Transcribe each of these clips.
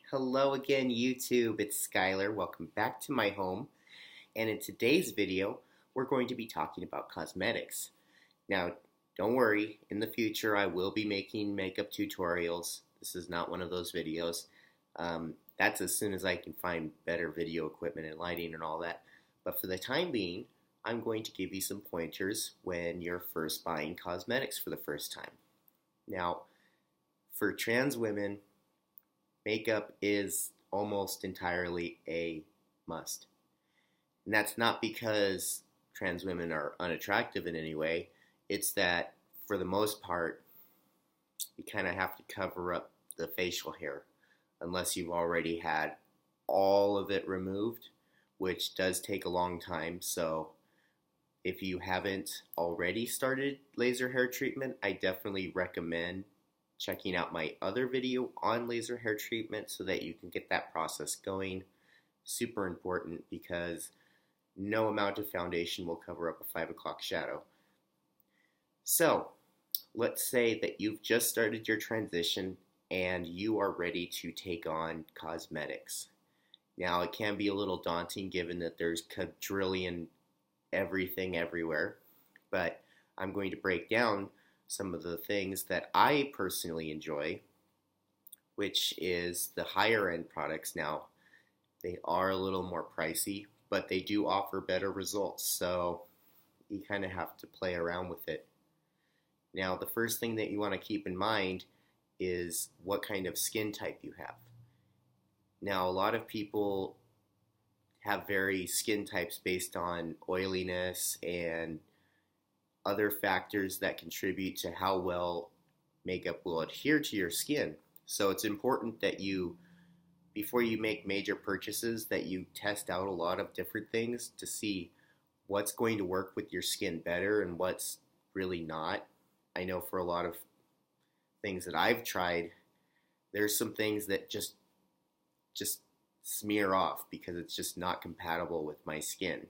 Hello again, YouTube. It's Skylar. Welcome back to my home. And in today's video, we're going to be talking about cosmetics. Now, don't worry, in the future, I will be making makeup tutorials. This is not one of those videos. That's as soon as I can find better video equipment and lighting and all that. But for the time being, I'm going to give you some pointers when you're first buying cosmetics for the first time. Now, for trans women, makeup is almost entirely a must. And that's not because trans women are unattractive in any way. It's that for the most part, you kind of have to cover up the facial hair unless you've already had all of it removed, which does take a long time. So if you haven't already started laser hair treatment, I definitely recommend checking out my other video on laser hair treatment so that you can get that process going. Super important because no amount of foundation will cover up a 5 o'clock shadow. So let's say that you've just started your transition and you are ready to take on cosmetics. Now it can be a little daunting given that there's quadrillion everything everywhere, but I'm going to break down some of the things that I personally enjoy, which is the higher end products. Now, they are a little more pricey, but they do offer better results, so you kind of have to play around with it. Now, the first thing that you want to keep in mind is what kind of skin type you have. Now, a lot of people have various skin types based on oiliness and other factors that contribute to how well makeup will adhere to your skin. So it's important that you, before you make major purchases, that you test out a lot of different things to see what's going to work with your skin better and what's really not. I know for a lot of things that I've tried, there's some things that just smear off because it's just not compatible with my skin.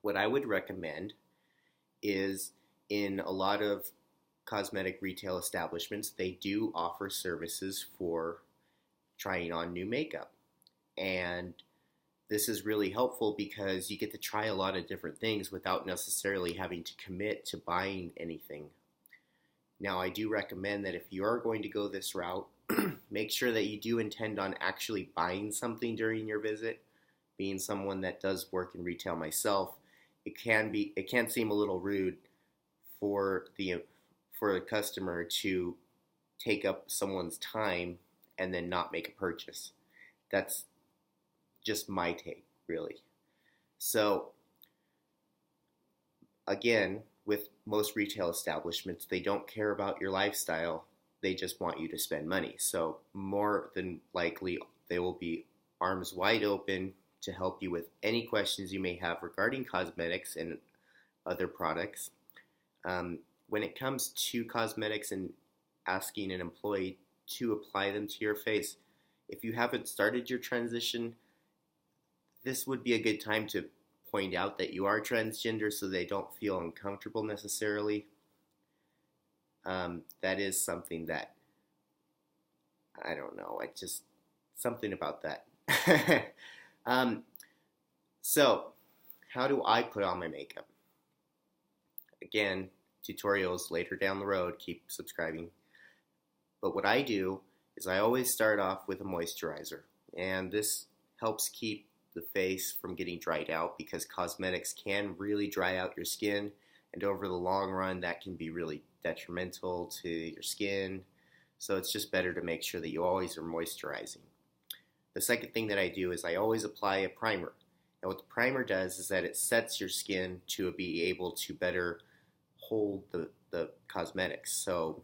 What I would recommend is in a lot of cosmetic retail establishments, they do offer services for trying on new makeup. And this is really helpful because you get to try a lot of different things without necessarily having to commit to buying anything. Now, I do recommend that if you are going to go this route, make sure that you do intend on actually buying something during your visit. Being someone that does work in retail myself, it can seem a little rude for the customer to take up someone's time and then not make a purchase. That's just my take, really. So again, with most retail establishments, they don't care about your lifestyle. They just want you to spend money. So more than likely, they will be arms wide open to help you with any questions you may have regarding cosmetics and other products. When it comes to cosmetics and asking an employee to apply them to your face, if you haven't started your transition, this would be a good time to point out that you are transgender so they don't feel uncomfortable necessarily. That is something that, I don't know, something about that. So, how do I put on my makeup? Again, tutorials later down the road, keep subscribing. But what I do is I always start off with a moisturizer. And this helps keep the face from getting dried out because cosmetics can really dry out your skin. And over the long run, that can be really detrimental to your skin. So it's just better to make sure that you always are moisturizing. The second thing that I do is I always apply a primer. And what the primer does is that it sets your skin to be able to better hold the cosmetics. So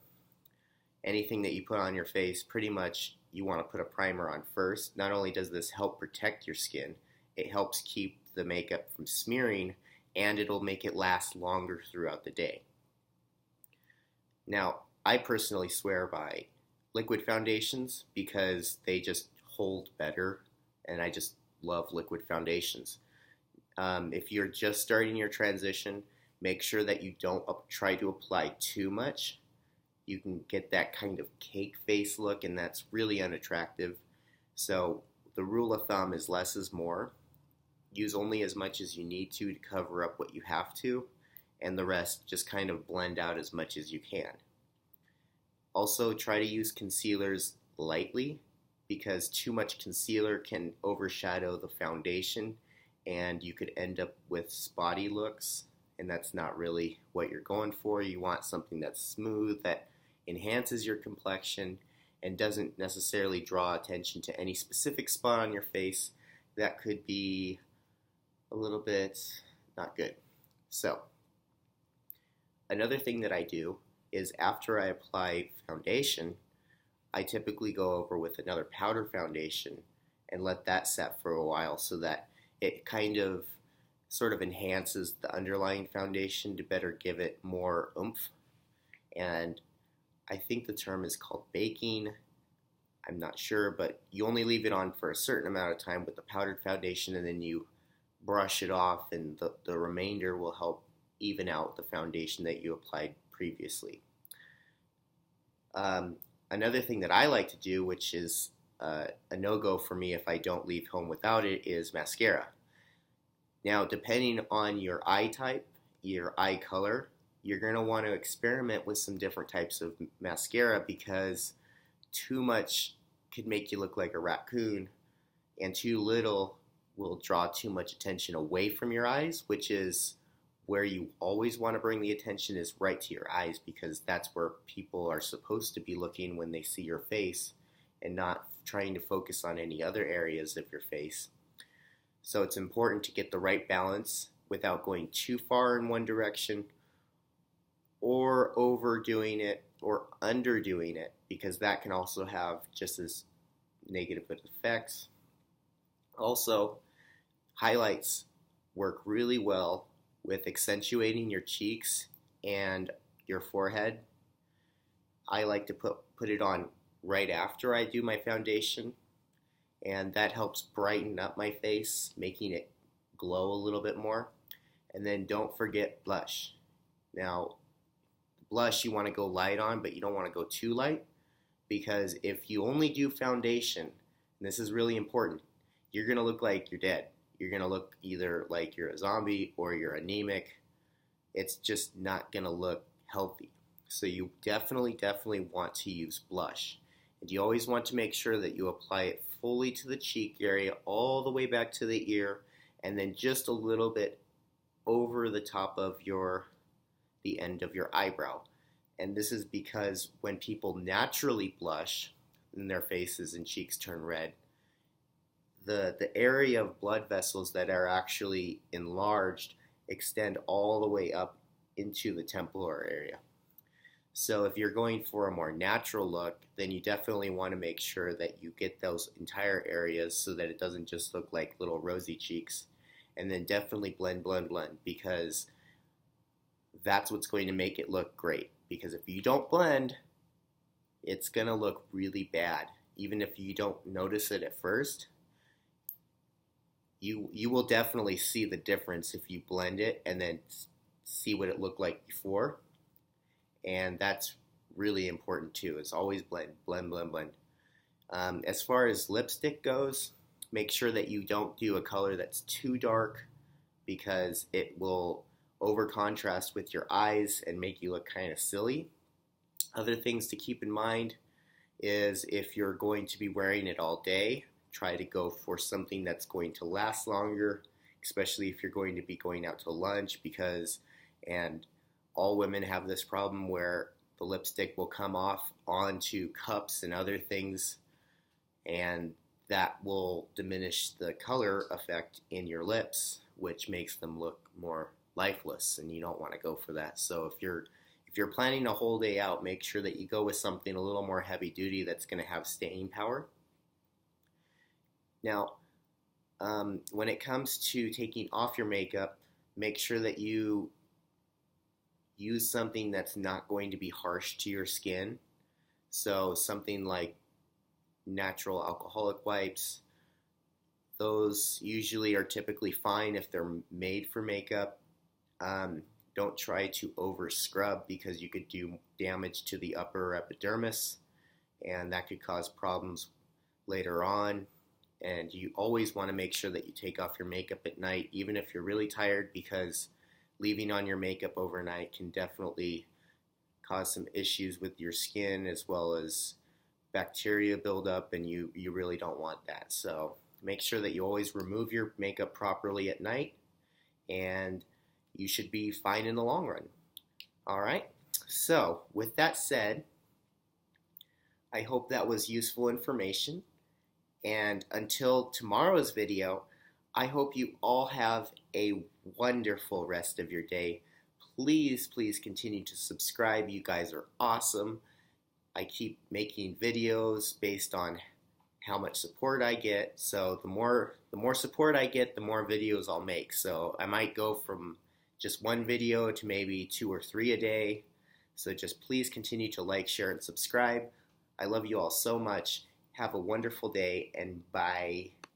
anything that you put on your face, pretty much you want to put a primer on first. Not only does this help protect your skin, it helps keep the makeup from smearing, and it'll make it last longer throughout the day. Now, I personally swear by liquid foundations because they just hold better, and I just love liquid foundations. If you're just starting your transition, make sure that you don't try to apply too much. You can get that kind of cake face look, and that's really unattractive. So the rule of thumb is less is more. Use only as much as you need to cover up what you have to, and the rest just kind of blend out as much as you can. Also, try to use concealers lightly because too much concealer can overshadow the foundation and you could end up with spotty looks, and that's not really what you're going for. You want something that's smooth, that enhances your complexion and doesn't necessarily draw attention to any specific spot on your face that could be a little bit not good. So, another thing that I do is after I apply foundation, I typically go over with another powder foundation and let that set for a while so that it kind of sort of enhances the underlying foundation to better give it more oomph. And I think the term is called baking. I'm not sure, but you only leave it on for a certain amount of time with the powdered foundation, and then you brush it off, and the remainder will help even out the foundation that you applied previously. Another thing that I like to do, which is a no-go for me if I don't leave home without it, is mascara. Now, depending on your eye type, your eye color, you're going to want to experiment with some different types of mascara because too much could make you look like a raccoon, and too little will draw too much attention away from your eyes, which is where you always want to bring the attention, is right to your eyes, because that's where people are supposed to be looking when they see your face and not trying to focus on any other areas of your face. So it's important to get the right balance without going too far in one direction or overdoing it or underdoing it, because that can also have just as negative effects. Also, highlights work really well with accentuating your cheeks and your forehead. I like to put it on right after I do my foundation, and that helps brighten up my face, making it glow a little bit more. And then don't forget blush. Now, blush you want to go light on, but you don't want to go too light, because if you only do foundation, and this is really important, you're going to look like you're dead. You're going to look either like you're a zombie or you're anemic. It's just not going to look healthy. So you definitely want to use blush. And you always want to make sure that you apply it fully to the cheek area, all the way back to the ear, and then just a little bit over the top of the end of your eyebrow. And this is because when people naturally blush and their faces and cheeks turn red, the area of blood vessels that are actually enlarged extend all the way up into the templar area. So if you're going for a more natural look, then you definitely want to make sure that you get those entire areas so that it doesn't just look like little rosy cheeks. And then definitely blend, because that's what's going to make it look great. Because if you don't blend, it's going to look really bad. Even if you don't notice it at first, you will definitely see the difference if you blend it and then see what it looked like before. And that's really important too, is always blend. As far as lipstick goes, make sure that you don't do a color that's too dark, because it will over contrast with your eyes and make you look kind of silly. Other things to keep in mind is if you're going to be wearing it all day, try to go for something that's going to last longer, especially if you're going to be going out to lunch, and all women have this problem where the lipstick will come off onto cups and other things, and that will diminish the color effect in your lips, which makes them look more lifeless, and you don't want to go for that. So if you're planning a whole day out, make sure that you go with something a little more heavy duty that's going to have staying power. Now, when it comes to taking off your makeup, make sure that you use something that's not going to be harsh to your skin. So something like natural alcoholic wipes. Those usually are typically fine if they're made for makeup. Don't try to over scrub, because you could do damage to the upper epidermis, and that could cause problems later on. And you always want to make sure that you take off your makeup at night, even if you're really tired, because leaving on your makeup overnight can definitely cause some issues with your skin, as well as bacteria buildup, and you really don't want that. So make sure that you always remove your makeup properly at night, and you should be fine in the long run. All right, so with that said, I hope that was useful information. And until tomorrow's video, I hope you all have a wonderful rest of your day. Please, please continue to subscribe. You guys are awesome. I keep making videos based on how much support I get. So the more support I get, the more videos I'll make. So I might go from just one video to maybe 2 or 3 a day. So just please continue to like, share, and subscribe. I love you all so much. Have a wonderful day, and bye.